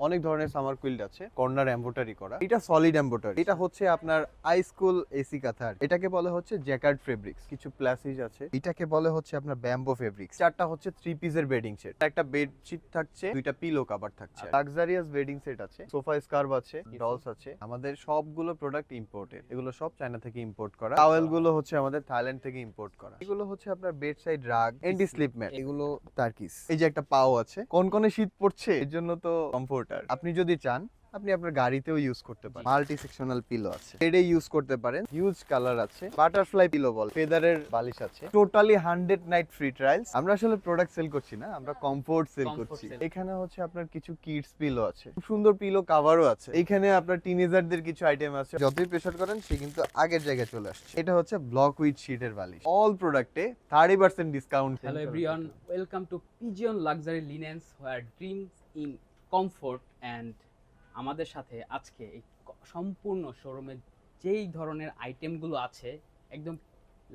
অনেক ধরনের summer quilt আছে, কর্নার এমব্রয়ডারি করা। এটা সলিড এমব্রয়ডারি, এটা হচ্ছে আপনার আইস্কুল এসি কাঁথা। এটাকে বলে হচ্ছে জ্যাকার্ড ফেব্রিক্স। কিছু প্লাসিজ আছে, এটাকে বলে হচ্ছে আপনার ব্যাম্বো ফেব্রিক্স। চারটা হচ্ছে 3 পিসের বেডিং সেট, একটা বেডশিট থাকছে, দুইটা পিলো কভার থাকছে, লাক্সারিয়াস বেডিং সেট আছে, সোফা স্কার্ভ আছে, ডলস আছে। আমাদের সবগুলো প্রোডাক্ট ইম্পোর্টেড, এগুলো সব চায়না থেকে ইম্পোর্ট করা। টাওয়েল গুলো হচ্ছে আমাদের থাইল্যান্ড থেকে ইম্পোর্ট করা। এগুলো হচ্ছে আপনার বেড সাইড রাগ, এন্টি স্লিপ ম্যাট, এগুলো টার্কিস। এই যে একটা পাও আছে, কোন শীত পড়ছে এর জন্য তো কমফোর্টার। আপনি যদি চান আপনি আপনার গাড়িতেও ইউজ করতে পারেন। মাল্টি সেকশনাল পিলো আছে, এটাই ইউজ করতে পারেন। হিউজ কালার আছে, বাটারফ্লাই পিলো বল, ফেদারের বালিশ আছে। Totally 100 night free trials. আমরা আসলে প্রোডাক্ট সেল করছি না, আমরা কমফোর্ট সেল করছি। এখানে হচ্ছে আপনার কিছু কিডস পিলো আছে, খুব সুন্দর পিলো কভারও আছে। এখানে আপনার টিনেজারদের কিছু আইটেম আছে, যতই প্রেসার করেন সে কিন্তু আগের জায়গায় চলে আসছে। এটা হচ্ছে ব্লক উইথ শীটের বালিশ। অল প্রোডাক্টে 30% discount. Hello everyone, welcome to Pigeon Luxury Linens where dreams in comfort and আমাদের সাথে আজকে এই সম্পূর্ণ শোরুমে যেই ধরনের আইটেমগুলো আছে একদম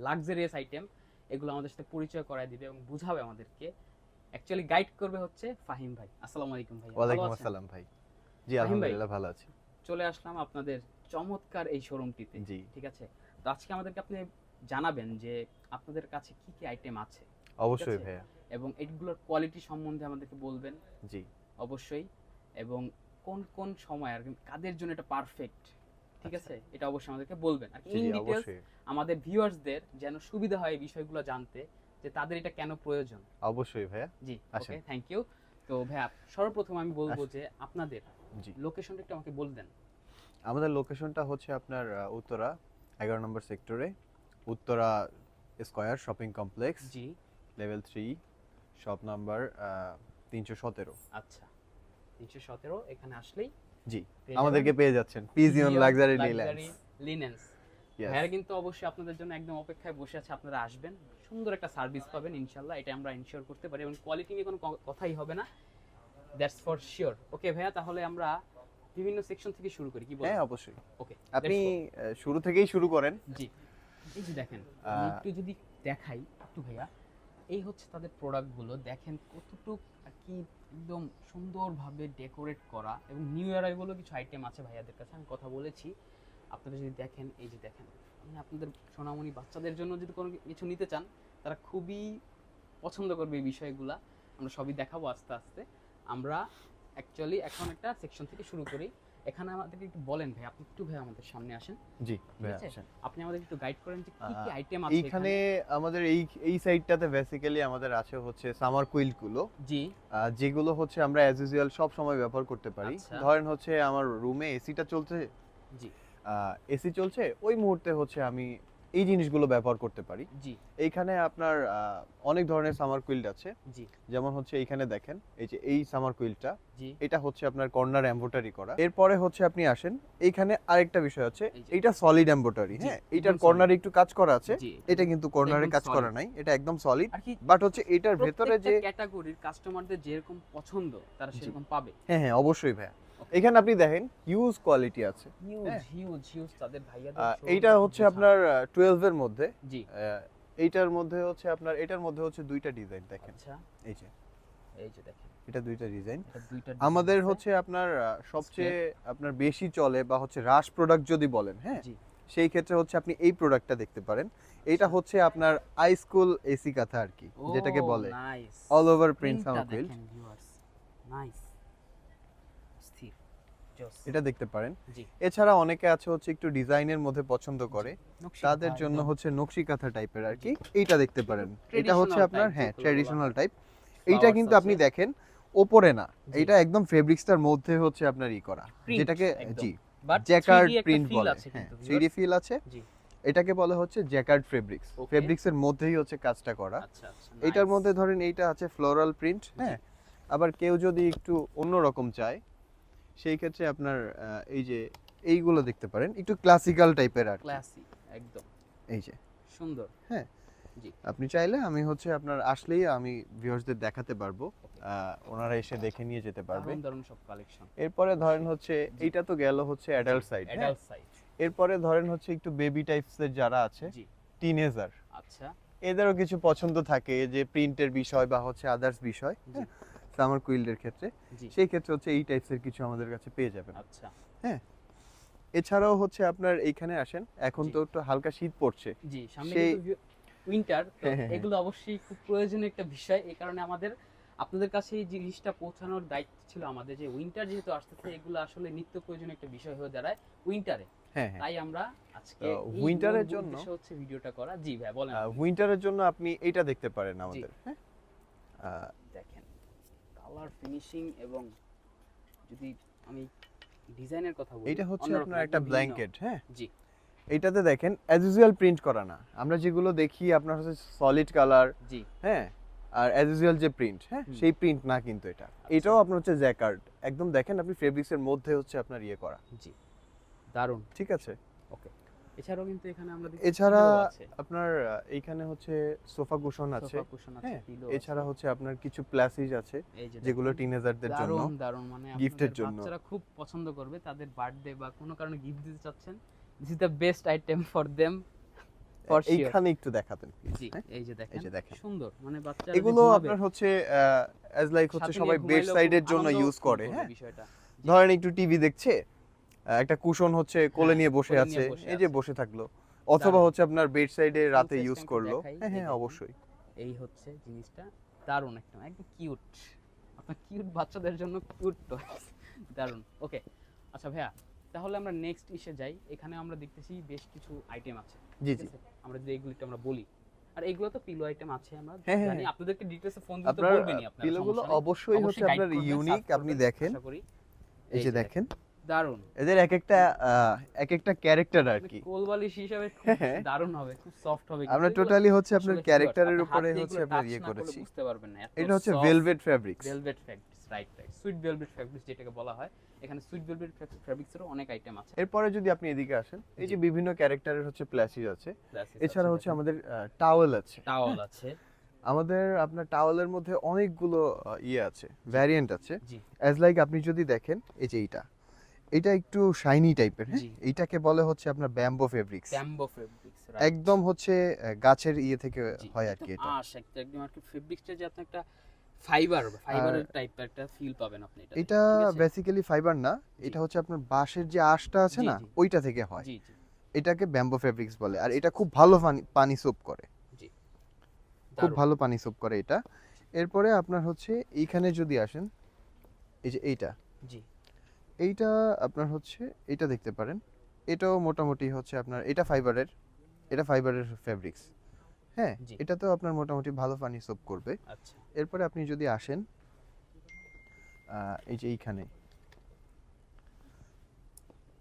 লাক্সারিয়াস আইটেম, এগুলো আমাদের সাথে পরিচয় করায় দিবে এবং বুঝাবে আমাদেরকে। অ্যাকচুয়ালি গাইড করবে হচ্ছে ফাহিম ভাই। আসসালামু আলাইকুম ভাই। ওয়ালাইকুম আসসালাম ভাই। জি আলহামদুলিল্লাহ ভালো আছি। চলে আসলাম আপনাদের চমৎকার এই শোরুমটিতে। জি ঠিক আছে, তো আজকে আমাদেরকে আপনি জানাবেন যে আপনাদের কাছে কি কি আইটেম আছে অবশ্যই ভাইয়া, এবং এগুলোর কোয়ালিটি সম্বন্ধে আমাদেরকে বলবেন। জি অবশ্যই। এবং কোন কোন সময় আর কাদের জন্য এটা পারফেক্ট, ঠিক আছে, এটা অবশ্যই আমাদেরকে বলবেন। আর ইন ডিটেইলস আমাদের ভিউয়ার্সদের যেন সুবিধা হয় এই বিষয়গুলো জানতে যে তাদের এটা কেন প্রয়োজন। অবশ্যই ভাইয়া। জি ওকে, থ্যাংক ইউ। তো ভাইয়া সর্বপ্রথম আমি বলবো যে আপনাদের জি লোকেশনটা একটু আমাকে বলে দেন। আমাদের লোকেশনটা হচ্ছে আপনার উত্তরা 11 নম্বর সেক্টরে, উত্তরা স্কয়ার শপিং কমপ্লেক্স, জি লেভেল 3, শপ নাম্বার 317। আচ্ছা, 317 এখানে আসলেই জি পেয়ে আমাদেরকে যাবেন পেয়ে যাচ্ছেন পিজিয়ন লাক্সারি লিনেন্স। ভাইয়ারা কিন্তু অবশ্যই আপনাদের জন্য একদম অপেক্ষায় বসে আছে, আপনারা আসবেন, সুন্দর একটা সার্ভিস পাবেন ইনশাআল্লাহ, এটা আমরা ইনশিওর করতে পারি এবং কোয়ালিটি নিয়ে কোনো কথাই হবে না, দ্যাটস ফর শিওর। ওকে ভাইয়া, তাহলে আমরা বিভিন্ন সেকশন থেকে শুরু করি, কি বলেন? হ্যাঁ অবশ্যই, ওকে আপনি শুরু থেকেই শুরু করেন। জি, এই যে দেখেন, আমি একটু যদি দেখাই একটু ভাইয়া, এই হচ্ছে তাদের প্রোডাক্টগুলো, দেখেন কতটুকু আর কি একদম সুন্দরভাবে ডেকোরেট করা এবং নিউ অ্যারাইভালও কিছু আইটেম আছে ভাইয়াদের কাছে, আমি কথা বলেছি। আপনারা যদি দেখেন, এই যে দেখেন, মানে আপনাদের সোনামণি বাচ্চাদের জন্য যদি কোনো কিছু নিতে চান তারা খুবই পছন্দ করবে এই বিষয়গুলা। আমরা সবই দেখাবো আস্তে আস্তে। আমরা অ্যাকচুয়ালি এখন একটা সেকশন থেকে শুরু করি। এখানে আমাদেরকে একটু বলেন ভাই, আপনি একটু ভাই আমাদের সামনে আসেন। জি ঠিক ভাইয়া আছে, আসেন। আপনি আমাদের একটু গাইড করেন যে কি কি আইটেম আছে এইখানে। আমাদের এই সাইডটাতে বেসিক্যালি আমাদের আছে হচ্ছে সামার কুইল্ট গুলো, জি যেগুলো হচ্ছে আমরা অ্যাজ ইউজুয়াল সব সময় ব্যবহার করতে পারি। আচ্ছা। ধরেন হচ্ছে আমার রুমে এসিটা চলছে, জি এসি চলছে, ওই মুহূর্তে হচ্ছে আমি এই জিনিসগুলো ব্যবহার করতে পারি। জি এইখানে আপনার অনেক ধরনের সামার কুইল্ট আছে, জি যেমন হচ্ছে এইখানে দেখেন, এই যে এই সামার কুইল্টটা, জি এটা হচ্ছে আপনার কর্নার এমব্রয়ডারি করা। এরপরে হচ্ছে আপনি আসেন, এইখানে আরেকটা বিষয় হচ্ছে, এই যে। এটা সলিড এমব্রয়ডারি। জি, হ্যাঁ, একদম এটার solid। কর্নারে একটু কাজ করা আছে, জি, এটা কিন্তু কর্নারে একদম কাজ করা solid। নাই, এটা একদম সলিড। আর কি বাট হচ্ছে এটার ভেতরে যে ক্যাটাগরির কাস্টমারদের যেরকম পছন্দ তারা সেরকম পাবে। হ্যাঁ হ্যাঁ অবশ্যই ভাইয়া, এখানে আপনি দেখেন হিউজ কোয়ালিটি আছে। হিউজ হিউজ হিউজ তাদের ভাইয়াদের এইটা হচ্ছে আপনার 12 এর মধ্যে। জি এইটার মধ্যে হচ্ছে আপনার, এটার মধ্যে হচ্ছে দুইটা ডিজাইন দেখেন। আচ্ছা, এই যে দেখেন, এটা দুইটা ডিজাইন। এটা দুইটা আমাদের হচ্ছে আপনার সবচেয়ে আপনার বেশি চলে বা হচ্ছে রাশ প্রোডাক্ট যদি বলেন, হ্যাঁ, জি সেই ক্ষেত্রে হচ্ছে আপনি এই প্রোডাক্টটা দেখতে পারেন। এটা হচ্ছে আপনার আইস্কুল এসি কাঁথা আর কি, যেটাকে বলে nice all over print summer quilt. Nice স্থির জোস। এটা দেখতে পারেন। জি এছাড়া অনেকে আছে হচ্ছে একটু ডিজাইনের মধ্যে পছন্দ করে, নকশি তাদের কাঁথা জন্য একদম। হচ্ছে নকশি কাঁথা টাইপের আর কি, এইটা দেখতে পারেন। এটা হচ্ছে traditional আপনার type হ্যাঁ যেগুলো ট্র্যাডিশনাল বলা টাইপ। এইটা Flowers কিন্তু আপনি আছে। দেখেন ওপরে না, জি। এটা একদম ফেব্রিক্সটার মধ্যে হচ্ছে আপনার করা, Print যেটাকে একদম। জি But জ্যাকার্ড 3D একটা প্রিন্ট feel বলে। আছে হ্যাঁ কিন্তু, 3D ফিল আছে। জি এটাকে বলা হচ্ছে জ্যাকার্ড ফেব্রিক্স। Okay. ফেব্রিক্সের মধ্যেই হচ্ছে কাজটা করা। আচ্ছা আচ্ছা এটার nice। মধ্যে ধরেন এইটা আছে ফ্লোরাল প্রিন্ট, হ্যাঁ, আবার কেউ যদি একটু অন্যরকম চায় সেই ক্ষেত্রে আপনার এই যে এইগুলো দেখতে পারেন, একটু ক্লাসিক্যাল টাইপের আর কি। ক্লাসি একদম এই যে সুন্দর। হ্যাঁ, জি আপনি চাইলে আমি হচ্ছে আপনার আসলেই আমি ভিউয়ার্সদের দেখাতে পারবো, ওনারা এসে দেখে নিয়ে যেতে পারবে। দারুণ দারুণ সব কালেকশন। এরপরে ধরেন হচ্ছে এইটা তো গেল হচ্ছে অ্যাডাল্ট সাইড। Adult size. এরপরে ধরেন হচ্ছে একটু বেবি টাইপসের যারা আছে, জি টিনেজার, আচ্ছা এদেরও কিছু পছন্দ থাকে যে প্রিন্টের বিষয় বা হচ্ছে আদার্স বিষয়, জি সামার কুইল্ডের ক্ষেত্রে, জি সেই ক্ষেত্রে হচ্ছে এই টাইপসের কিছু আমাদের কাছে পেয়ে যাবেন। আচ্ছা এছাড়াও হচ্ছে আপনার এইখানে আসেন, এখন জি। তো একটু হালকা শীত পড়ছে। জি সামনে সেই কিন্তু উইন্টার, তো হ্যাঁ, হ্যাঁ, হ্যাঁ। এগুলো অবশ্যই খুব প্রয়োজনীয় একটা বিষয়। এই কারণে আমাদের আপনাদের কাছে এই জিনিসটা পৌঁছানোর দায়িত্ব ছিল আমাদের, যে উইন্টার যেহেতু আসতেছে এগুলো আসলে নিত্য প্রয়োজনীয় একটা বিষয় হয়ে দাঁড়ায় উইন্টারে। হ্যাঁ, হ্যাঁ। তাই আমরা আজকে তো এই উইন্টারের মূল জন্য উদ্দেশ্য হচ্ছে ভিডিওটা করা। জি ভাই বলেন আপনি। উইন্টারের জন্য আপনি এইটা দেখতে পারেন আমাদের, হ্যাঁ? দেখেন কালার ফিনিশিং, এবং যদি আমি ডিজাইনের কথা বলি, এইটা হচ্ছে অন্যরকম, আপনার একটা একদম ভিন্ন। ব্ল্যাঙ্কেট, হ্যাঁ? জি এইটাতে দেখেন অ্যাজ ইউজুয়াল প্রিন্ট করা না। আমরা যেগুলো দেখি আপনার হচ্ছে সলিড কালার, জি হ্যাঁ? আর অ্যাজ ইউজুয়াল যে প্রিন্ট, হ্যাঁ? হুম। সেই প্রিন্ট না কিন্তু এটা। এটাও আপনার হচ্ছে জ্যাকার্ড। একদম দেখেন আপনি ফেব্রিক্সের মধ্যে হচ্ছে আপনার ইয়ে করা। জি দারুণ। ঠিক আছে? ওকে, এছাড়াও কিন্তু এখানে আমরা দেখি এছাড়া pillow আছে, আপনার এইখানে হচ্ছে সোফা কুশন আছে, সোফা কুশন আছে, হ্যাঁ? পিলো এছাড়া আছে। হচ্ছে আপনার কিছু প্লাসিজ আছে এই যে যেগুলো দেখেন, টিনেজারদের জন্য দারুণ দারুণ, মানে গিফটের আপনাদের জন্য। বাচ্চারা খুব পছন্দ করবে, তাদের বার্থডে বা কোনো কারণে গিফট দিতে চাচ্ছেন, this is the best item for them, for sure. এইখানে একটু দেখাতেন please, জি হ্যাঁ? এই যে দেখেন, এই যে দেখেন। সুন্দর, মানে বাচ্চারা এগুলো আপনার হচ্ছে অ্যাজ লাইক হচ্ছে সবাই বেড সাইডের জন্য ইউজ করে, হ্যাঁ? বিষয়টা। ধরেন একটু টিভি দেখছে, একটা কুশন হচ্ছে কোলে নিয়ে বসে কোলে আছে, নিয়ে বসে এই যে আছে। বসে থাকলো, অথবা দারুণ। হচ্ছে আপনার বেড সাইডে রাতে Full ইউজ size টা করলো, একটু দেখাই, হ্যাঁ এই হ্যাঁ দেখেন। অবশ্যই। এই হচ্ছে জিনিসটা, দারুণ, একদম কিউট, আপনার কিউট বাচ্চাদের জন্য কিউট টয়স, দারুণ। ওকে আচ্ছা ভাইয়া, তাহলে আমরা নেক্সট ইসে যাই। এখানে আমরা দেখতেছি বেশ কিছু আইটেম আছে, জি ঠিক জি। আছে? আমরা যদি এগুলো একটু আমরা বলি, আর এগুলো তো পিলো আইটেম আছে, আমরা হ্যাঁ, হ্যাঁ, জানি। হ্যাঁ। আপনাদেরকে ডিটেইলসে ফোন দিতে আপনার বলবেনই আপনারা, পিলোগুলো সমস্যা নেই। অবশ্যই হচ্ছে guide আপনার করবেন, ইউনিক, search আপনি করবেন, দেখেন, আশা করি। এই যে দেখেন, দারুণ, এদের এক একটা ক্যারেক্টার আর কি। কোলবালিশ হিসাবে খুব হ্যাঁ। দারুণ হবে, খুব সফট হবে। আমরা কিন্তু এগুলো টোটালি হচ্ছে আপনার আসলে ক্যারেক্টারের আপনি হাত উপরে দিয়ে হচ্ছে এগুলো আপনার touch ইয়ে না করলে করেছি। বুঝতে পারবেন না, এত এটা হচ্ছে soft velvet fabrics. Velvet fabrics, right sweet velvet fabrics যেটাকে বলা হয়। এখানে সুইট ভেলভেট ফ্যাব্রিক্সেরও অনেক আইটেম আছে। এরপরে যদি আপনি এদিকে আসেন, এই যে জি। বিভিন্ন ক্যারেক্টারের হচ্ছে প্লাসিজ আছে, Glasses এছাড়া আছে, হচ্ছে দেখেন। আমাদের টাওয়েল আছে। টাওয়াল আছে। আমাদের আপনার টাওয়েলের মধ্যে অনেকগুলো ইয়ে আছে, ভ্যারিয়েন্ট আছে। জি অ্যাজ লাইক আপনি যদি দেখেন, এই যে এটা একটু শাইনি টাইপের, হ্যাঁ? জি। এইটাকে বলে হচ্ছে আপনার ব্যাম্বো ফেব্রিক্স। ব্যাম্বো ফেব্রিক্স, একদম হচ্ছে গাছের ইয়ে থেকে জি, হয় আর একদম কি এটা। একদম আর কি ফেব্রিক্সটা, যে আপনি একটা ফাইবারের টাইপের একটা ফিল পাবেন আপনি এটা। এটা বেসিক্যালি ফাইবার না, এটা হচ্ছে আপনার বাঁশের যে আঁশটা আছে জি, না, জি। ওইটা থেকে হয়। জি জি এটাকে ব্যাম্বো ফেব্রিক্স বলে, আর এটা খুব ভালো পানি সোপ করে, জি, খুব দারুণ। ভালো পানি সোপ করে এটা। এরপরে আপনার হচ্ছে এইখানে যদি আসেন, এই যে জি এইটা আপনার হচ্ছে এটা দেখতে পারেন, এটাও মোটামুটি হচ্ছে আপনার এটা ফাইবারের ফেব্রিক্স, হ্যাঁ? জি। এটাতেও আপনার মোটামুটি ভালো পানি সোপ করবে। আচ্ছা এরপরে আপনি যদি আসেন এই যে এইখানে,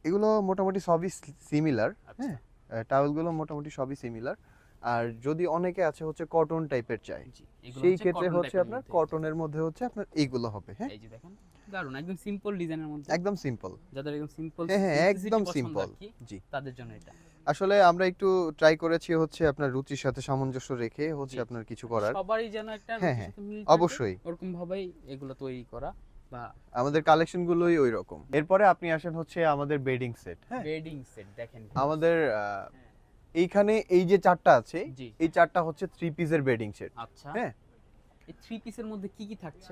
এগুলো মোটামুটি সবই সিমিলার, আচ্ছা হ্যাঁ? টাওয়েলগুলো মোটামুটি সবই সিমিলার। আর যদি অনেকে আছে হচ্ছে কটন টাইপের চাই, জি, এগুলো সেই হচ্ছে ক্ষেত্রে cotton হচ্ছে type এর আপনার মধ্যে। কটনের মধ্যে হচ্ছে আপনার এইগুলো হবে, হ্যাঁ? এই যে দেখেন, দারুণ, একদম সিম্পল ডিজাইনের মধ্যে, একদম সিম্পল, যাদের একদম সিম্পল হ্যাঁ হ্যাঁ একদম সিম্পল, জি। তাদের জন্য এটা। আসলে আমরা একটু ট্রাই করেছি হচ্ছে আপনার রুচির সাথে সামঞ্জস্য রেখে হচ্ছে জি, আপনার কিছু করার। সবারই যেন একটা হ্যাঁ, রুচির হ্যাঁ, সাথে মিল অবশ্যই। ওরকম ভাবেই এগুলো তৈরি করা, বা আমাদের কালেকশন গুলোই ওই রকম। এরপরে আপনি আসেন হচ্ছে আমাদের বেডিং সেট, হ্যাঁ? বেডিং সেট দেখেন। আমাদের এইখানে এই যে চারটা আছে, জি এই চারটা হচ্ছে 3 পিসের বেডিং সেট, আচ্ছা, হ্যাঁ? এই 3 পিসের মধ্যে কি কি থাকছে?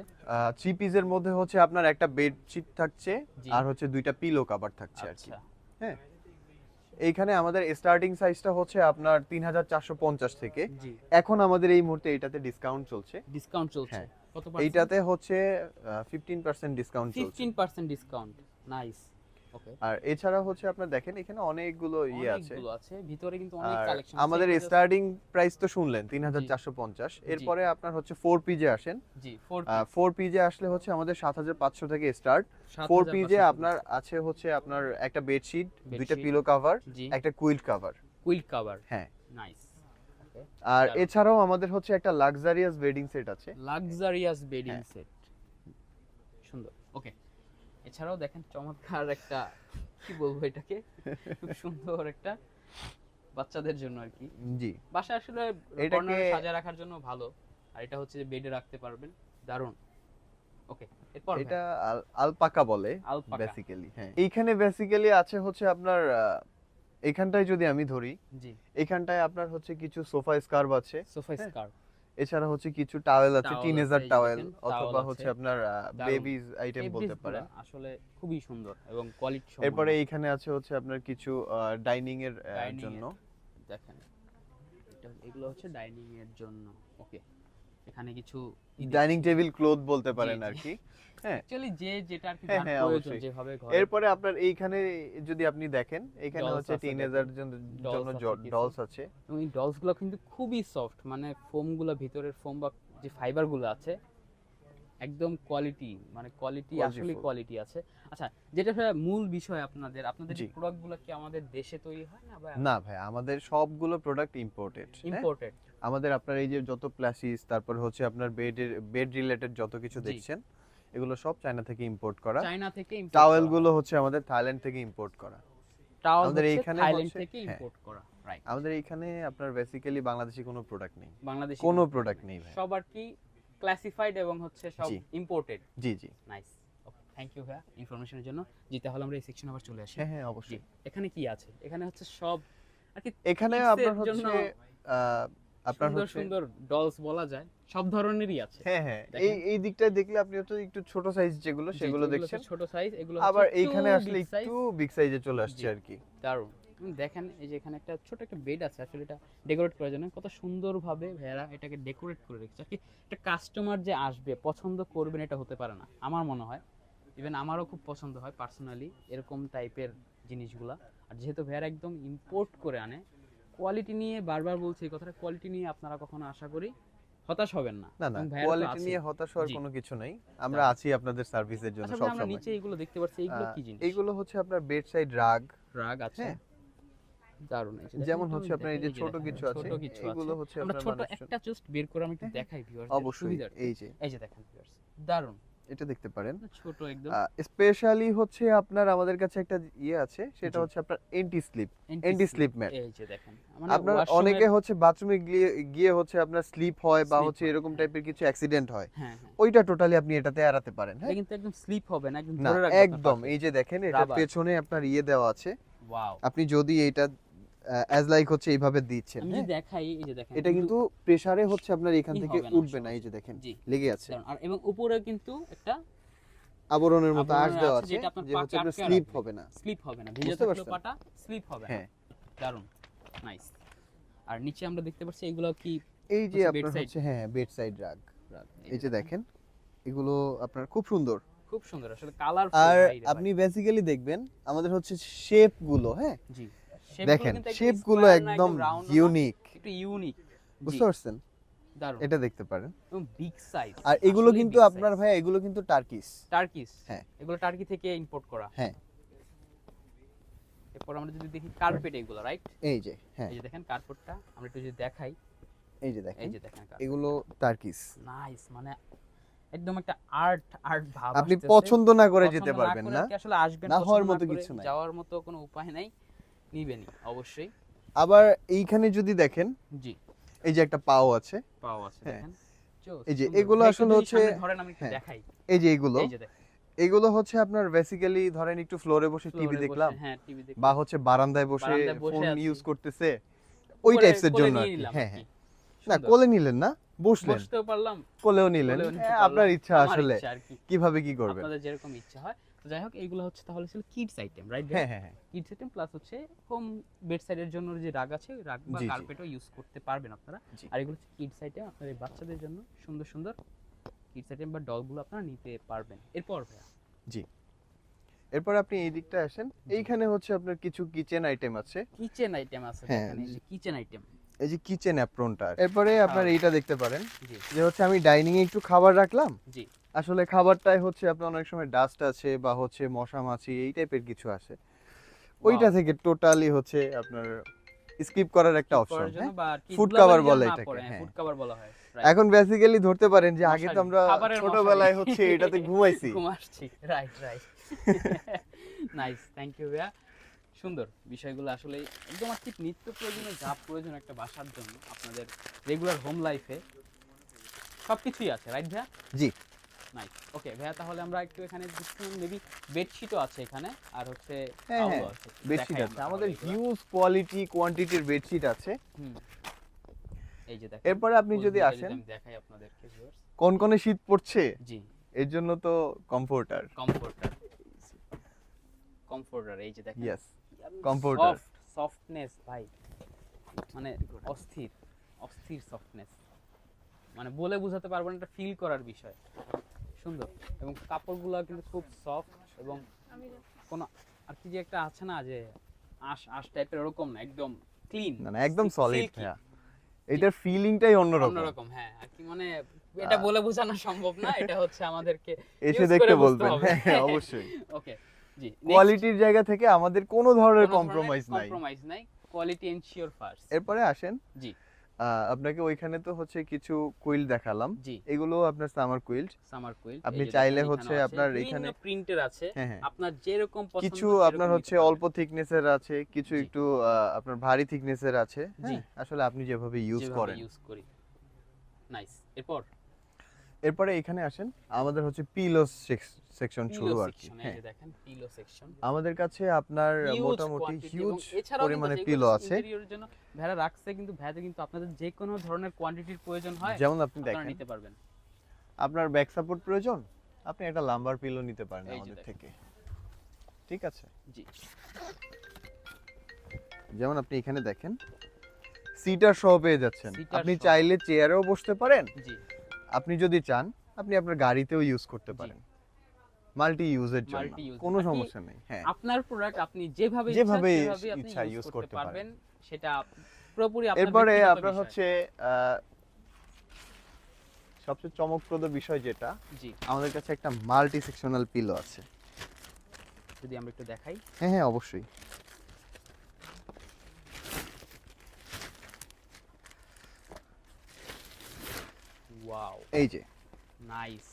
3 পিসের মধ্যে হচ্ছে আপনার একটা বেডশিট থাকছে, জি। আর হচ্ছে দুইটা পিলো কভার থাকছে আর কি, আচ্ছা হ্যাঁ? এইখানে আমাদের স্টার্টিং সাইজটা হচ্ছে আপনার 3450 থেকে। জি, এখন আমাদের এই মুহূর্তে এটাতে ডিসকাউন্ট চলছে, ডিসকাউন্ট চলছে হ্যাঁ। কত এইটাতে হচ্ছে 15% ডিসকাউন্ট চলছে। 15% ডিসকাউন্ট, নাইস। ওকে, আর এছাড়া হচ্ছে আপনার দেখেন এখানে অনেকগুলো ইয়ে আছে। অনেকগুলো আছে ভিতরে, কিন্তু অনেক আর কালেকশন আমাদের স্টার্টিং প্রাইস তো শুনলেন 3450। এরপরে আপনার হচ্ছে 4 পিজে আসেন, জি 4 4 পিজে আসলে হচ্ছে আমাদের 7500 থেকে স্টার্ট। 4 পিজে আপনার আছে হচ্ছে আপনার একটা বেডশিট, দুইটা Bedsheet, পিলো কভার, জি, একটা কুইল্ট কভার, কুইল কভার, হ্যাঁ। নাইস। ওকে, আর দারুণ। এছাড়াও আমাদের হচ্ছে একটা লাক্সারিয়াস বেডিং সেট আছে। লাক্সারিয়াস বেডিং হ্যাঁ। সেট, সুন্দর। ওকে, এছাড়াও দেখেন চমৎকার একটা, কি বলবো এটাকে, খুব সুন্দর একটা বাচ্চাদের জন্য আর কি, জি, বাসায় আসলে এটাকে- কর্নারে সাজিয়ে রাখার জন্য ভালো। আর এটা হচ্ছে যে বেডে রাখতে পারবেন, দারুণ। ওকে, এরপর এটা আলপাকা বলে আলপাকা, বেসিক্যালি, হ্যাঁ। এইখানে বেসিক্যালি আছে হচ্ছে আপনার এইখানটায় যদি আমি ধরি, জি এইখানটায় আপনার হচ্ছে কিছু সোফা স্কার্ভ আছে, সোফা হ্যাঁ। স্কার্ফ, এছাড়া হচ্ছে কিছু টাওয়েল আছে, Towel টিনেজার আছে, এই যে টাওয়েল দেখেন, অথবা towel হচ্ছে আছে। আপনার দারুণ। বেবিজ আইটেম বলতে ফেব্রিক্সগুলো পারেন। আসলে খুবই সুন্দর এবং কোয়ালিটি এরপরে এইখানে আছে হচ্ছে আপনার কিছু ডাইনিং এর ডাইনিং জন্য। দেখেন, এগুলো হচ্ছে ডাইনিং এর জন্য। ওকে, এখানে কিছু ডাইনিং টেবিল ক্লথ বলতে পারেন জি। আর কি। হ্যাঁ, অ্যাকচুয়ালি যে যেটা আর কি হ্যাঁ, যার হ্যাঁ, প্রয়োজন অবশ্যই। যেভাবে ঘরে এরপরে আপনার এইখানে যদি আপনি দেখেন, এখানে Dolls হচ্ছে আছে টিনেজার দেখেন। জন্য Dolls আছে কিছু। ডলস আছে। এবং এই ডলসগুলো কিন্তু খুবই সফট, মানে ফোমগুলো, ভিতরের ফোম বা যে ফাইবারগুলো আছে একদম কোয়ালিটি, মানে কোয়ালিটি আসলে Qualityful। কোয়ালিটি আছে। আচ্ছা, যেটা ভাইয়া মূল বিষয় আপনাদের জি। প্রোডাক্টগুলো কি আমাদের দেশে তৈরি হয় না বা না ভাই, আমাদের সবগুলো প্রোডাক্ট ইম্পোর্টেড। ইম্পোর্টেড? আমাদের আপনার এই যে যত প্লাসিস, তারপর হচ্ছে আপনার বেড রিলেটেড যত কিছু জি। দেখছেন, এগুলো সব চায়না থেকে ইম্পোর্ট করা। চায়না থেকে টাওয়েল গুলো হচ্ছে আমাদের থাইল্যান্ড থেকে ইম্পোর্ট করা। টাওয়াল আমাদের হচ্ছে এইখানে থাইল্যান্ড হচ্ছে- থেকে হ্যাঁ। ইম্পোর্ট করা, রাইট? আমাদের এইখানে আপনার বেসিক্যালি বাংলাদেশি কোনো প্রোডাক্ট নেই, বাংলাদেশি কোনো প্রোডাক্ট নেই ভাই। সব আর কি ক্লাসিফাইড এবং হচ্ছে সব জি। ইম্পোর্টেড। জি জি। নাইস, ওকে, থ্যাংক ইউ ভাইয়া ইনফরমেশনের জন্য। জি, তাহলে আমরা এই সেকশন আবার চলে আসি। হ্যাঁ হ্যাঁ, জি, অবশ্যই। এখানে কি আছে? এখানে হচ্ছে সব আর কি এখানে kids আপনার এর জন্য হচ্ছে আপনার সুন্দর হচ্ছে সুন্দর ডলস বলা যায়, সব ধরনেরই আছে। হ্যাঁ হ্যাঁ, দেখেন। এই দিকটা দেখলে আপনি হচ্ছে একটু ছোট সাইজ যেগুলো জি, সেগুলো যেগুলো দেখছেন, হচ্ছে ছোট সাইজ, এগুলো আবার হচ্ছে এইখানে একটু আসলে big size। একটু বিগ সাইজে চলে আসছে জি। আর কি। দারুণ। দেখেন, এই যে এখানে একটা ছোট একটা বেড আছে, আসলে এটা ডেকোরেট করার জন্য কত সুন্দরভাবে ভেড়া এটাকে ডেকোরেট করে রেখেছে আর কি। একটা কাস্টমার যে আসবে পছন্দ করবেন এটা হতে পারে না, আমার মনে হয়। ইভেন আমারও খুব পছন্দ হয় পার্সোনালি এরকম টাইপের জিনিসগুলা। আর যেহেতু ভেড়া একদম ইম্পোর্ট করে আনে, কোয়ালিটি নিয়ে বারবার বলছি এই কথাটা, কোয়ালিটি নিয়ে আপনারা কখনো আশা করি হতাশ হবেন না। না না, এবং ভেড়া তো কোয়ালিটি আছেই। নিয়ে হতাশ হওয়ার জি। কোনো কিছু নাই, আমরা দারুণ। আছি আপনাদের সার্ভিসের জন্য আচ্ছা সব ভাই, আমরা সময়। নিচে এগুলো দেখতে পাচ্ছি, এগুলো কি জিনিস? এইগুলো হচ্ছে আপনার বেড সাইড রাগ, রাগ আছে। হ্যাঁ। দারুণ। এই যে দেখেন, যেমন একটু হচ্ছে আপনার এই যে দেখেন, ছোট দেখেন, কিছু আছে, ছোট কিছু আছে। এগুলো হচ্ছে আমরা আপনার ছোট মানুষজন- একটা জাস্ট বের করে আমি একটু হ্যাঁ, দেখাই ভিউয়ার্স, অবশ্যই এই যে এই যে দেখেন ভিউয়ার্স, দারুণ। এটা দেখতে পারেন। ছোট একদম স্পেশালি হচ্ছে আপনার আমাদের কাছে একটা ইয়ে আছে, সেটা জি। হচ্ছে আপনার এন্টি স্লিপ ম্যাট। এই যে দেখেন, মানে আপনার washroom-এর- অনেকে হচ্ছে বাথরুমে গিয়ে হচ্ছে আপনার স্লিপ হয় বা Slip হচ্ছে হয়, এরকম হ্যাঁ। টাইপের কিছু অ্যাক্সিডেন্ট হয়, হ্যাঁ হ্যাঁ, ওইটা টোটালি আপনি এটাতে এড়াতে পারেন। এটা হ্যাঁ, কিন্তু একদম স্লিপ হবে না, একদম না ধরে রাখবে একদম, এই যে দেখেন এটা Rubber। পেছনে আপনার ইয়ে দেওয়া আছে, ওয়াও। আপনি যদি এটা অ্যাজ লাইক হচ্ছে এইভাবে দিচ্ছেন, আমি হ্যাঁ, যদি দেখাই, এই যে দেখেন, এটা কিন্তু প্রেসারে হচ্ছে আপনার এখান ই থেকে হবে না উঠবে না, আসলে। এই যে দেখেন জি। লেগে আছে, দারুণ। আর এবং উপরে কিন্তু একটা আবরণের মতো আঁশ আবরণের দেওয়া আছে, আছে, যেটা আপনার যে পাকে হচ্ছে আপনার আটকে স্লিপ রাখবে। হবে না। স্লিপ হবে না, ভিজে বুঝতে থাকলেও পারছেন? পাটা স্লিপ হবে না। হ্যাঁ, দারুণ, নাইস। আর নিচে আমরা দেখতে পাচ্ছি এগুলো কি? এই যে হচ্ছে আপনার bedside। হচ্ছে হ্যাঁ বেড সাইড রাগ, এই এই যে যে দেখেন এগুলো আপনার খুব সুন্দর। খুব সুন্দর আসলে, কালার। আর আপনি বেসিক্যালি দেখবেন আমাদের হচ্ছে শেপ গুলো, হ্যাঁ জি, দেখেন শেপ গুলো একদম ইউনিক, একটু ইউনিক, বুঝতে পারছেন? দারুণ। এটা দেখতে পারেন। এবং বিগ সাইজ। আর এগুলো কিন্তু আপনার ভাই এগুলো কিন্তু টার্কিস। টার্কিস। হ্যাঁ। এগুলো টার্কি থেকে ইম্পোর্ট করা। হ্যাঁ, এরপর আমরা যদি দেখি কার্পেট, এগুলো রাইট? এই যে হ্যাঁ, এই যে দেখেন কার্পেটটা আমরা একটু যদি দেখাই, এই যে দেখেন এই যে দেখেন এগুলো টার্কিস। নাইস, মানে একদম একটা আর্ট ভাব আপনি আসতেছে। পছন্দ না করে পছন্দ যেতে পারবেন করে না, আর কি, আসলে আসবেন, না হওয়ার পছন্দ মতো করে কিছু নাই। যাওয়ার মতো কোনো উপায় নাই, নিবেনই অবশ্যই। আবার এইখানে যদি দেখেন জি, এই যে একটা পাও আছে, পাওয়া আছে হ্যাঁ। দেখেন। চোস, এই যে সুন্দর। এগুলো ভাই, একটু আসলে যদি হচ্ছে- সামনে ধরেন, আমি একটু হ্যাঁ। দেখাই। এই যে এগুলো এই যে দেখেন, এগুলো হচ্ছে আপনার বেসিক্যালি ধরেন একটু ফ্লোরে বসে টিভি ফ্লোরে বসে, দেখলাম, হ্যাঁ টিভি দেখলাম, বা হচ্ছে বারান্দায় বসে বারান্দায় বসে ফোন আছি। ইউজ করতেছে, ওই উপরে টাইপসের কোলে জন্য নিয়ে আর কি। নিলাম হ্যাঁ আর হ্যাঁ, কি। না সুন্দর। কোলে নিলেন না, বসলেন, বসতেও পারলাম, কোলেও নিলেন, কোলেও নিতে হ্যাঁ, পারলাম। আপনার ইচ্ছা আমার আসলে ইচ্ছা আর কি, কিভাবে কি করবেন। আপনাদের যেরকম ইচ্ছা হয়। তো যাই হোক, এইগুলো হচ্ছে তাহলে ছিল কিডস আইটেম, রাইট? হ্যাঁ হ্যাঁ হ্যাঁ, কিডস আইটেম প্লাস হচ্ছে হোম বেডসাইডের জন্য যে রাগ আছে, ওই রাগ বা জি, জি। কার্পেটও ইউজ করতে পারবেন আপনারা। জি। আর এগুলো হচ্ছে কিডস আইটেম, আপনাদের বাচ্চাদের জন্য সুন্দর সুন্দর কিডস আইটেম বা ডলগুলো আপনারা নিতে পারবেন। এরপর ভাইয়া, এরপর আপনি এই দিকটা আসেন, এইখানে হচ্ছে আপনার কিছু কিচেন আইটেম আছে, কিচেন আইটেম আছে হ্যাঁ। দেখেন, এই যে কিচেন আইটেম। এই যে কিচেন অ্যাপ্রনটা। এরপরে আপনার হ্যাঁ। এইটা দেখতে পারেন, জি যে হচ্ছে আমি ডাইনিং এ একটু খাবার রাখলাম, জি, আসলে খাবারটাই হচ্ছে আপনার অনেক সময় ডাস্ট আছে বা হচ্ছে মশা মাছি এই টাইপের কিছু আছে, ওইটা থেকে টোটালি হচ্ছে আপনার স্কিপ করার একটা অপশন। করার জন্য বা আর কি ফুড ধুলাবালি কভার যেন বলে না এটাকে, পড়ে, হ্যাঁ। ফুড কভার বলা হয়। এখন বেসিক্যালি ধরতে পারেন যে আগে তো মশারি, আমরা খাবারের ছোটবেলায় মশারি। হচ্ছে এটাতে ঘুমাইছি। ঘুমাচ্ছি, right right. Nice, thank you ভাইয়া। সুন্দর বিষয়গুলো আসলে একদম আর ঠিক নিত্য প্রয়োজনীয় যা প্রয়োজন একটা বাসার জন্য আপনাদের রেগুলার হোম লাইফে সবকিছুই আছে, রাইট ভাইয়া? জি। নাইস, ওকে ভাইয়া, তাহলে আমরা একটু এখানে মেবি বেডশিটও আছে এখানে, আর হচ্ছে হ্যাঁ towel হ্যাঁ, ও আছে। বেডশিট দেখাই আছে আমরা আমাদের তাহলে এগুলো। হিউজ কোয়ালিটি কোয়ান্টিটির বেডশিট আছে। হুম, এই যে দেখেন এরপরে আপনি full যদি view টা আসেন আমি দেখাই আপনাদেরকে ভিউয়ার্স। কোন শীত পড়ছে জি, এর জন্য তো কমফোর্টার। কমফোর্টার এই যে দেখেন ইয়েস, কমফোর্টার। সফটনেস ভাই, মানে অস্থির অস্থির সফটনেস, মানে বলে বোঝাতে পারবো না, এটা ফিল করার বিষয়। সুন্দর, এবং কাপড়গুলো কিন্তু খুব সফট, এবং কোনো আর কি যে একটা আছে না যে আঁশ আঁশ টাইপের, ওরকম না, একদম ক্লিন, না একদম সলিড। হ্যাঁ, এটার ফিলিংটাই অন্যরকম। অন্যরকম। হ্যাঁ, আর কি মানে এটা বলে বোঝানো সম্ভব না, এটা হচ্ছে আমাদেরকে এসে use দেখতে করে বুঝতে বলবেন। হবে। হ্যাঁ অবশ্যই। ওকে, জি, কোয়ালিটির জায়গা থেকে আমাদের কোনো ধরনের কম্প্রোমাইজ নাই। কম্প্রোমাইজ নাই, কোয়ালিটি এনশিওর ফার্স্ট। এরপরে আসেন, জি, আপনাকে ওইখানে তো হচ্ছে কিছু কুইল দেখালাম, জি, এগুলো আপনার সামার কুইল্ট। সামার কুইল আপনি চাইলে হচ্ছে আপনার এখানে প্রিন্টের আছে, হ্যাঁ হ্যাঁ, আপনার যেরকম পছন্দ কিছু সেরকম আপনার নিতে হচ্ছে পারবেন। অল্প থিকনেসের আছে, কিছু জি। একটু আপনার ভারী থিকনেসের আছে। জি। হ্যাঁ, আসলে আপনি যেভাবে ইউজ যেভাবে করেন। ইউজ করি। নাইস। এরপরে এখানে আসেন, আমাদের হচ্ছে পিলো সেকশন পিলো শুরু আর কি। সেকশন, এই হ্যাঁ, যে দেখেন পিলো সেকশন, আমাদের কাছে আপনার মোটামুটি হিউজ পরিমাণে পিলো আছে। ইন্টেরিয়রের জন্য ভেড়া রাখছে, কিন্তু ভেড়াতে কিন্তু আপনাদের যে কোনো ধরনের কোয়ান্টিটির প্রয়োজন হয় যেমন আপনি আপনারা দেখেন, নিতে পারবেন। আপনার ব্যাক সাপোর্ট প্রয়োজন, আপনি একটা লাম্বার পিলো নিতে পারেন এই যে আমাদের দেখেন। থেকে। ঠিক আছে, জি, যেমন আপনি এখানে দেখেন সিটার সহ পেয়ে যাচ্ছেন। সিটার আপনি সহ। চাইলে চেয়ারেও বসতে পারেন, জি, আপনি যদি চান আপনি আপনার গাড়িতেও ইউজ করতে জি। পারেন, মাল্টি ইউজের জন্য মাল্টি ইউজ, কোনো সমস্যা নেই। হ্যাঁ, আপনার প্রোডাক্ট আপনি যেভাবে যেভাবে আপনি ইচ্ছা ইউজ ইউজ করতে করতে পারবেন, সেটা পুরোপুরি আপনার এরপরে ব্যক্তিগত আপনার বিষয়। হচ্ছে সবচেয়ে চমকপ্রদ বিষয় যেটা, জি, আমাদের কাছে একটা মাল্টি সেকশনাল পিলো আছে। যদি আমরা একটু দেখাই। হ্যাঁ হ্যাঁ অবশ্যই। ওয়াও, এই যে নাইস।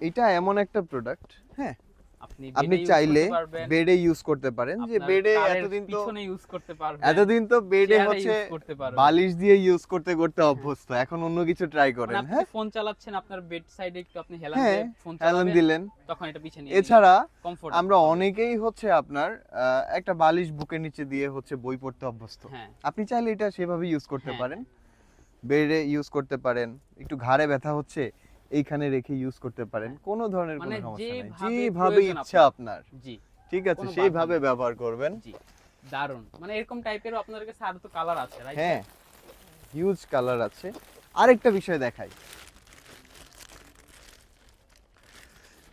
এটা এমন একটা প্রোডাক্ট, হ্যাঁ আপনি আপনি বেডে চাইলে ইউজ করতে পারবেন, বেডে ইউজ করতে পারেন। যে আপনার বেডে কারের এতদিন তো পিছনে ইউজ করতে পারবেন, বেডে চেয়ারে হচ্ছে ইউজ করতে পারবেন। বালিশ দিয়ে ইউজ করতে করতে অভ্যস্ত, এখন অন্য কিছু ট্রাই মানে করেন। আপনি হ্যাঁ ফোন চালাচ্ছেন, আপনার বেড সাইডে একটু আপনি হেলান হ্যাঁ, দিয়ে ফোন হেলান চালাবেন, দিলেন। তখন এটা পিছনে নিয়ে এছাড়া কমফোর্ট আমরা অনেকেই হচ্ছে আপনার একটা বালিশ বুকের নিচে দিয়ে হচ্ছে বই পড়তে অভ্যস্ত। হ্যাঁ, আপনি চাইলে এটা সেভাবে ইউজ করতে হ্যাঁ, পারেন, বেডে ইউজ করতে পারেন, একটু ঘাড়ে ব্যথা হচ্ছে এইখানে রেখে ইউজ করতে পারেন, কোনো ধরনের কোনো মানে সমস্যা নেই, যেভাবে যেভাবে প্রয়োজন ইচ্ছা আপনার। জি, ঠিক আছে, কোনো বাধা সেইভাবে নেই। ব্যবহার করবেন। জি, দারুন। মানে এরকম টাইপেরও আপনাদের কাছে আরো তো কালার আছে, রাইট? হ্যাঁ, হিউজ কালার আছে। আরেকটা বিষয় দেখাই,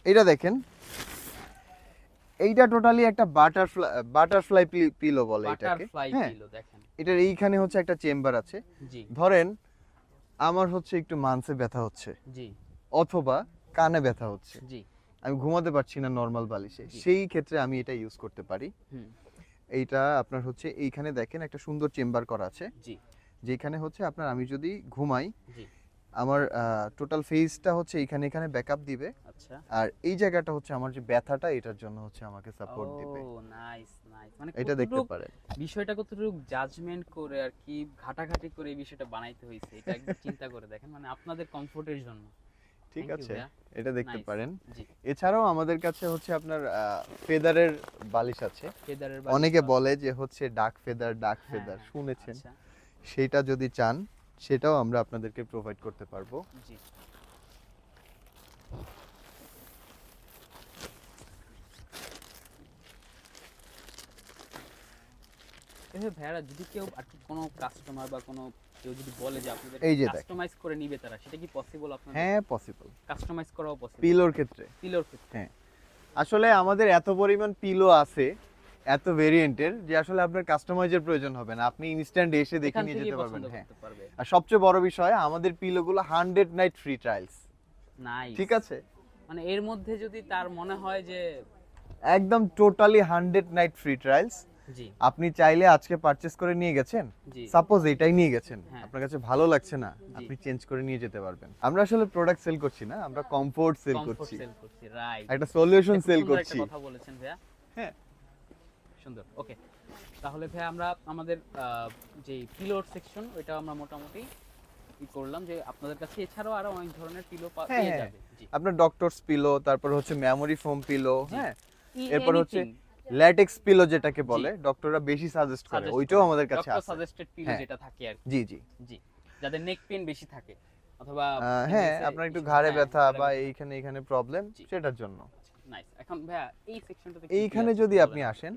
এটা দেখেন, এইটা টোটালি একটা বাটারফ্লাই পিলো বলে এটাকে। বাটারফ্লাই হ্যাঁ, পিলো দেখেন। এটার এইখানে হচ্ছে একটা চেম্বার আছে। জি, ধরেন আমার হচ্ছে একটু মানসে ব্যথা হচ্ছে, জি, অথবা কানে ব্যথা হচ্ছে, জি, আমি ঘুমাতে পারছি না নর্মাল বালিশে, জি। সেই ক্ষেত্রে আমি এটা ইউজ করতে পারি। হুম, এইটা আপনার হচ্ছে এইখানে দেখেন একটা সুন্দর চেম্বার করা আছে, জি, যেখানে হচ্ছে আপনার আমি যদি ঘুমাই, জি। আমার টোটাল ফেসটা হচ্ছে এখানে এখানে ব্যাকআপ দিবে, আচ্ছা। আর এই জায়গাটা হচ্ছে আমার যে ব্যথাটা এটার জন্য হচ্ছে আমাকে সাপোর্ট দিবে। ও নাইস, নাইস। মানে এটা দেখতে কতটুক পারেন। বিষয়টা কতটুকু জাজমেন্ট করে আর কি ঘাটাঘাটি করে এই বিষয়টা বানাইতে হয়েছে, এটা একটু চিন্তা করে দেখেন, মানে আপনাদের কমফোর্টের জন্য। ঠিক Thank you, আছে, ভাইয়া। এটা দেখতে Nice. পারেন। জি, এছাড়াও আমাদের কাছে হচ্ছে আপনার ফেদারের বালিশ আছে। ফেদারের অনেকে বলে যে হচ্ছে ডাক ফেদার হ্যাঁ, শুনেছেন, আচ্ছা, সেটা যদি চান সেটাও আমরা আপনাদেরকে প্রোভাইড করতে পারবো। জি। এভাবে ভাইয়ারা যদি কেউ আর কি কোনো কাস্টমার বা কোনো কেউ যদি বলে যে আপনাদের এই যে দেখেন। কাস্টমাইজ করে নিবে তারা, সেটা কি পসিবল আপনাদের? হ্যাঁ পসিবল, কাস্টমাইজ করাও পসিবল পিলোর ক্ষেত্রে। পিলোর ক্ষেত্রে? হ্যাঁ, আসলে আমাদের এত পরিমাণ পিলো আছে, এত ভেরিয়েন্টের, যে আসলে আপনার কাস্টমাইজের প্রয়োজন হবে না, আপনি ইনস্ট্যান্ট এসে দেখে এখান নিয়ে থেকেই যেতে পারবেন। পছন্দ হ্যাঁ, করতে পারবে। আর সবচেয়ে বড় বিষয়, আমাদের পিলোগুলো 100 নাইট ফ্রি ট্রায়ালস। নাইস। ঠিক আছে, মানে এর মধ্যে যদি তার মনে হয় যে একদম টোটালি 100 নাইট ফ্রি ট্রায়ালস। জি, আপনি চাইলে আজকে পারচেজ করে নিয়ে গেছেন, জি, সাপোজ এটাই নিয়ে গেছেন, হ্যাঁ। আপনার কাছে ভালো লাগছে না, আপনি চেঞ্জ করে নিয়ে যেতে পারবেন। আমরা আসলে প্রোডাক্ট সেল করছি না, আমরা কমফোর্ট সেল কমফোর্ট করছি, সেল করছি, রাইট। একটা সলিউশন সেল করছি। একটা কথা বলেছেন ভাইয়া। হ্যাঁ, সুন্দর। ওকে, তাহলে ভাই আমরা আমাদের যে পিলোর সেকশন ওইটা আমরা মোটামুটি ই করলাম, যে আপনাদের কাছে এছাড়াও আরো অনেক ধরনের পিলো হ্যাঁ, পেয়ে হ্যাঁ। যাবে। জি, আপনার ডক্টরস পিলো, তারপর হচ্ছে মেমোরি ফোম পিলো, হ্যাঁ, এরপর হচ্ছে ল্যাটেক্স পিলো যেটাকে বলে ডক্টররা বেশি সাজেস্ট করে, Suggest ওইটাও করে। আমাদের কাছে ডক্টর আছে। সাজেস্টেড পিলো হ্যাঁ। যেটা থাকে আর কি। জি জি জি, যাদের নেক পেইন বেশি থাকে অথবা হ্যাঁ, pelvis এ আপনার একটু issue, ঘাড়ে হ্যাঁ, ব্যথা ঘাড়ে বা ব্যথা। এইখানে এইখানে প্রবলেম, জি। সেটার জন্য। নাইস। এখন ভাইয়া এই সেকশনটাতে এইখানে যদি আপনি আসেন,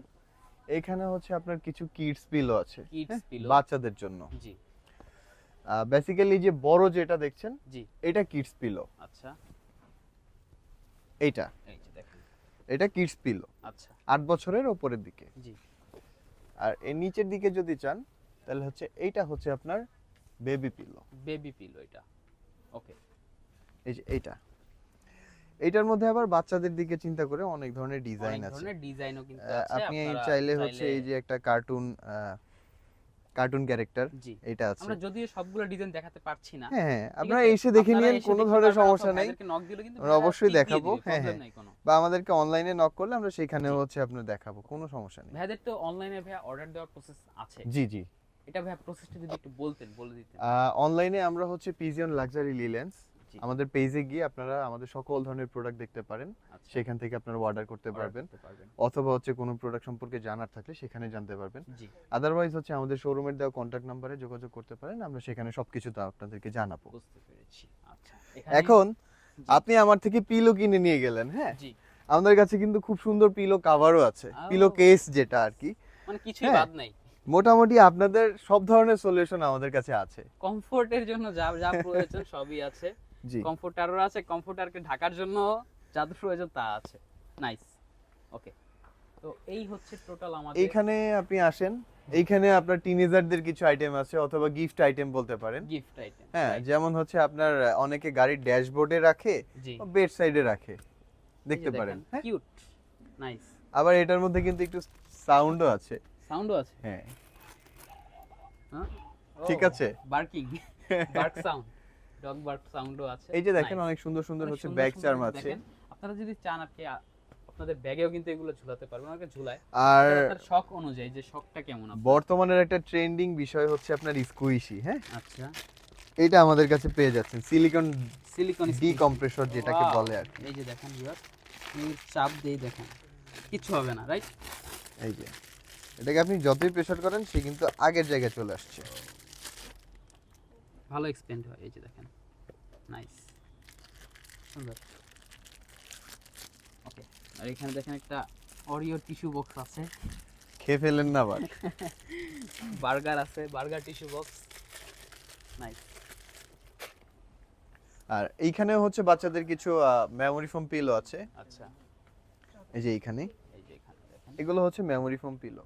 এইখানে হচ্ছে আপনার কিছু কিডস পিলো আছে, কিডস পিলো, বাচ্চাদের জন্য। জি বেসিক্যালি যে বড় যেটা দেখছেন জি, এটা কিডস পিলো, আচ্ছা এইটা এই যে দেখেন, এটা কিডস পিলো, আচ্ছা 8 বছরের উপরের দিকে। জি, আর এর নিচের দিকে যদি চান তাহলে হচ্ছে এইটা হচ্ছে আপনার বেবি পিলো, বেবি পিলো এটা, ওকে এই যে এইটা। এইটার মধ্যে আবার বাচ্চাদের দিকে চিন্তা করে অনেক ধরনের ডিজাইন অনেক আছে। ধরনের ডিজাইনও কিন্তু আছে, আপনি আপনারা চাইলে হচ্ছে এই যে একটা কার্টুন ক্যারেক্টার জি, এটা আছে। আমরা যদিও সবগুলো ডিজাইন দেখাতে পারছি না, হ্যাঁ হ্যাঁ, ঠিক আপনারা আছে? এসে দেখে আপনারা নিন, এসে কোনো দেখতে ধরনের পারবেন, সমস্যা অথবা নেই। ভাইদেরকে নক দিলে কিন্তু আমরা ভাইরা অবশ্যই pick দিয়ে দেখাবো, দিবে, হ্যাঁ, problem হ্যাঁ। নাই কোনো। বা আমাদেরকে অনলাইনে নক করলে আমরা সেখানেও হচ্ছে আপনার দেখাবো, কোনো সমস্যা নেই। ভাইদের তো অনলাইনে ভাইয়া অর্ডার দেওয়ার প্রসেস আছে, জি জি, এটা ভাইয়া প্রসেসটা যদি একটু বলতেন, বলে দিতেন। অনলাইনে আমরা হচ্ছে পিজিয়ন লাক্সারি লিলেন্স, জি। আমাদের পেজে গিয়ে আপনারা আমাদের সকল ধরনের প্রোডাক্ট দেখতে পারেন, আচ্ছা, সেখান থেকে আপনারা অর্ডার করতে order পারবেন, করতে পারবেন। অথবা হচ্ছে কোনো প্রোডাক্ট সম্পর্কে জানার থাকলে সেখানে জানতে পারবেন। জি, আদারওয়াইজ হচ্ছে আমাদের শোরুমের দেওয়া কন্ট্যাক্ট নাম্বারে যোগাযোগ করতে পারেন, আমরা সেখানে সবকিছু তো আপনাদেরকে জানাবো। বুঝতে পেরেছি। আচ্ছা, এখানে এখন জি। আপনি আমার থেকে পিলো কিনে নিয়ে গেলেন, হ্যাঁ, জি, আমাদের কাছে কিন্তু খুব সুন্দর পিলো কাভারও আছে, আও। পিলো কেস যেটা আর কি। মানে কিছুই হ্যাঁ। বাদ নাই। মোটামুটি আপনাদের সব ধরনের সলিউশন আমাদের কাছে আছে। কমফোর্টের জন্য যা যা প্রয়োজন সবই আছে। জি, কমফোর্টারও আছে, কমফোর্টারকে ঢাকার জন্য যা প্রয়োজন তা আছে। নাইস, ওকে। তো এই হচ্ছে টোটাল আমাদের এইখানে আপনি আসেন, এইখানে আপনার টিনেজারদের কিছু আইটেম আছে, অথবা গিফট আইটেম বলতে পারেন। Gift item. হ্যাঁ, যেমন হচ্ছে আপনার অনেকে গাড়ির ড্যাশবোর্ডে রাখে, জি, বেড সাইডে রাখে, দেখতে পারেন। হ্যাঁ, কিউট, নাইস। আবার এটার মধ্যে কিন্তু একটু সাউন্ডও আছে। সাউন্ডও আছে, হ্যাঁ, হ্যাঁ, ঠিক আছে। Barking, bark sound, dog bark সাউন্ডও আছে। এই যে দেখেন Nice. অনেক সুন্দর সুন্দর অনেক হচ্ছে সুন্দর ব্যাগ সুন্দর চার্ম কিন্তু আছে। দেখেন, আপনারা যদি চান আপনি আপনাদের ব্যাগেও কিন্তু এগুলো ঝুলাতে পারবেন, অনেকে ঝুলায়। আর এটা আপনার শখ অনুযায়ী যে শখটা কেমন আপনার। বর্তমানের একটা ট্রেন্ডিং বিষয় হচ্ছে আপনার স্কুইশি, হ্যাঁ, আচ্ছা, এটা আমাদের কাছে পেয়ে যাচ্ছেন, সিলিকন সিলিকন ডিকম্প্রেসর যেটাকে Wow! বলে আর কি। এই যে দেখেন ভিউয়ার, চাপ দিয়ে দেখেন কিচ্ছু হবে না, রাইট? এই যে এটাকে আপনি যতই প্রেসার করেন সে কিন্তু আগের জায়গায় চলে আসছে। ভালো এক্সপেন্ড হয়, এই যে দেখেন, নাইস, সুন্দর। ওকে, আর এখানে দেখেন একটা অরিও টিস্যু বক্স আছে, খেয়ে ফেলেন না আবার। বার্গার আছে, বার্গার টিস্যু বক্স, নাইস। আর এইখানে হচ্ছে বাচ্চাদের কিছু মেমোরি ফোম পিলো আছে, আচ্ছা, এই যে এইখানে, এই যে এখানে দেখেন, এগুলো হচ্ছে মেমোরি ফোম পিলো।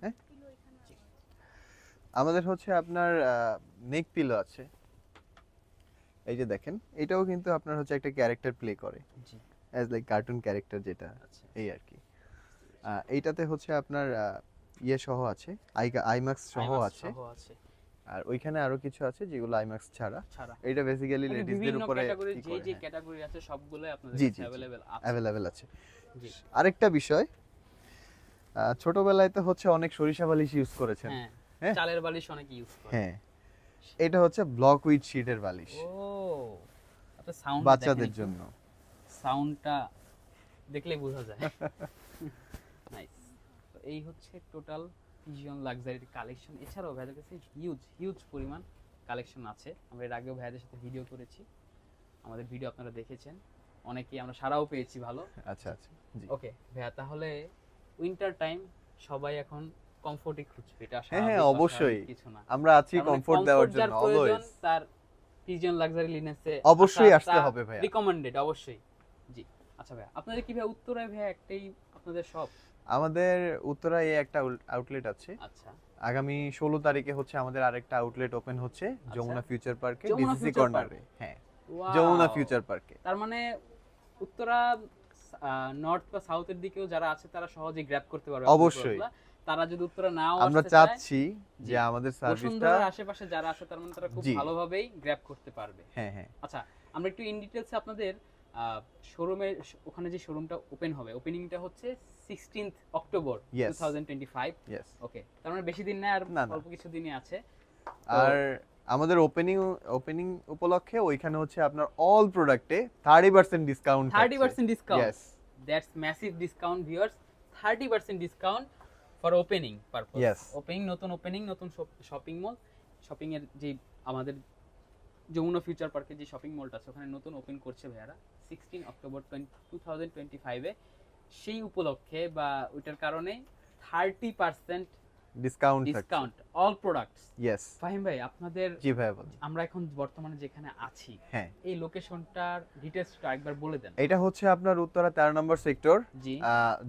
হ্যাঁ, আমাদের হচ্ছে আপনার নেক পিলো আছে, এই যে দেখেন, এটাও কিন্তু আপনার হচ্ছে একটা ক্যারেক্টার প্লে করে, জি, অ্যাজ লাইক কার্টুন ক্যারেক্টার যেটা, আচ্ছা, এই আর কি। এইটাতে হচ্ছে আপনার ইয়ে সহ আছে, আইম্যাক্স সহ IMAX আছে, সহ আছে আর ওইখানে আরো কিছু আছে যেগুলো আইম্যাক্স ছাড়া। ছাড়া। এটা বেসিক্যালি মানে লেডিসদের বিভিন্ন উপরে ক্যাটাগরি, কি যে করে, যে হ্যাঁ, ক্যাটাগরি আছে সবগুলোই আপনাদের জি, কাছে জি, জি। অ্যাভেলেবেল আছে। অ্যাভেলেবেল আছে। জি, আরেকটা বিষয়, ছোটবেলায় তো হচ্ছে অনেক সরিষা বালিশ ইউজ করেছেন, হ্যাঁ, হ্যাঁ? চালের বালিশ অনেক ইউজ করে। হ্যাঁ, এটা হচ্ছে ব্লক উইথ শিটের বালিশ, ও, আপনার সাউন্ড বাচ্চাদের জন্য। সাউন্ডটা দেখলেই বোঝা যায়। নাইস। তো এই হচ্ছে টোটাল পিজিয়ন লাক্সারি কালেকশন। এছাড়াও ভাইদের কাছে হিউজ হিউজ পরিমাণ কালেকশন আছে। আমরা এর আগেও ভাইদের সাথে ভিডিও করেছি, আমাদের ভিডিও আপনারা দেখেছেন, অনেকেই আমরা সারাও পেয়েছি ভালো। আচ্ছা আচ্ছা, জি। ওকে ভাইয়া, তাহলে উইন্টার টাইম সবাই এখন কমফোর্টই খুঁজবে, এটা হ্যাঁ, হ্যাঁ, স্বাভাবিক বা অবশ্যই। স্বাভাবিক কিছু না। আমরা আছি তার মানে কমফোর্ট দেওয়ার comfort যার জন্য, প্রয়োজন অলওয়েজ। তার পিজিয়ন লাক্সারি লিনেসে অবশ্যই আসতে হবে ভাইয়া। রিকমেন্ডেড, অবশ্যই। জি, আচ্ছা ভাইয়া, আপনাদের কি ভাইয়া উত্তরায় ভাইয়া একটাই আপনাদের শপ? আমাদের উত্তরায় একটা আউটলেট আছে, আচ্ছা, আগামী 16 তারিখে হচ্ছে আমাদের আরেকটা আউটলেট ওপেন হচ্ছে যমুনা ফিউচার পার্কে, যমুনা ডিসিসি future কর্নারে। park। হ্যাঁ, Wow! যমুনা ফিউচার পার্কে। তার মানে উত্তরা নর্থ বা সাউথের দিকেও যারা আছে তারা সহজেই গ্র্যাব করতে পারবে আপনাদের অবশ্যই। প্রোডাক্টগুলা। তারা যদি উত্তরা নাও আমরা আসতে চায়, চাচ্ছি যে জি, আমাদের সার্ভিসটা, বসুন্ধরার আশেপাশে যারা আছে তার মানে তারা খুব জি। ভালোভাবেই গ্র্যাব করতে পারবে। হ্যাঁ হ্যাঁ, আচ্ছা, আমরা একটু ইন ডিটেইলসে আপনাদের শোরুমের ওখানে যে শোরুমটা ওপেন হবে, ওপেনিংটা হচ্ছে 16th অক্টোবর Yes. 2025। ইয়েস। ওকে, তার মানে বেশি দিন না, আর না, না। অল্প কিছু দিনই আছে। আর আমাদের ওপেনিং উপলক্ষে ওইখানে হচ্ছে আপনার অল প্রোডাক্টে 30% discount. 30% discount, yes, that's massive discount viewers. 30% discount for opening purpose. Yes. Opening নতুন শপিং মল, শপিং এর যে আমাদের যমুনা ফিউচার পার্কে যে শপিং মলটা আছে ওখানে নতুন ওপেন করছে ভাইয়ারা 16 অক্টোবর 2025 এ। সেই উপলক্ষে বা ওইটার কারণে 30% discount discount all products. Yes Fahim ভাই, আপনাদের জি ভাইয়া বলুন। আমরা এখন বর্তমানে যেখানে আছি হ্যাঁ, এই লোকেশনটার ডিটেইলসটা একবার বলে দেন। এটা হচ্ছে আপনার উত্তরা 13 নম্বর সেক্টর, জি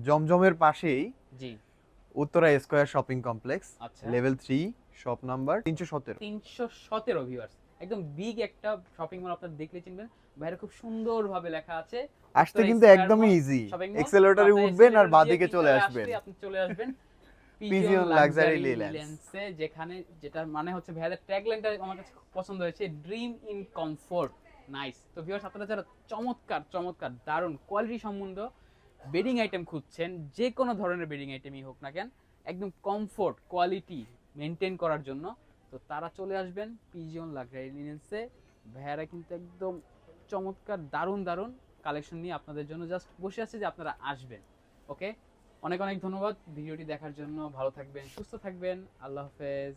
জমজমের পাশেই জি উত্তরা স্কয়ার শপিং কমপ্লেক্স, আচ্ছা। Level 3, shop number 317। 317 ভিউয়ার্স, একদম বিগ একটা শপিং মল, আপনারা দেখলে চিনবেন। বাইরে খুব সুন্দরভাবে লেখা আছে আসতে উত্তরা কিন্তু স্কয়ার একদমই মল ইজি, শপিং মল। এক্সেলেটরে আপনারা উঠবেন আর escalator দিয়ে বাদিকে চলে ভিতরে আসবেন। আপনি চলে আসবেন পিজিয়ন লাক্সারি লেন্সে, লেন্স। যেখানে যেটা মানে হচ্ছে ভাইয়াদের ট্যাগলাইনটা আমার কাছে খুব পছন্দ হয়েছে, ড্রিম ইন কমফোর্ট। নাইস। তো ভিউয়ার্স, আপনারা যারা চমৎকার দারুণ কোয়ালিটি সম্বন্ধ বেডিং আইটেম খুঁজছেন, যে কোনো ধরনের বেডিং আইটেমই হোক না কেন, একদম কমফোর্ট কোয়ালিটি মেনটেন করার জন্য, তো তারা চলে আসবেন পিজিয়ন লাক্সারি লিনেন্সে। ভাইয়ারা কিন্তু একদম চমৎকার দারুণ কালেকশন নিয়ে আপনাদের জন্য জাস্ট বসে আছে যে আপনারা আসবেন। ওকে, অনেক ধন্যবাদ ভিডিওটি দেখার জন্য। ভালো থাকবেন, সুস্থ থাকবেন, আল্লাহ হাফেজ।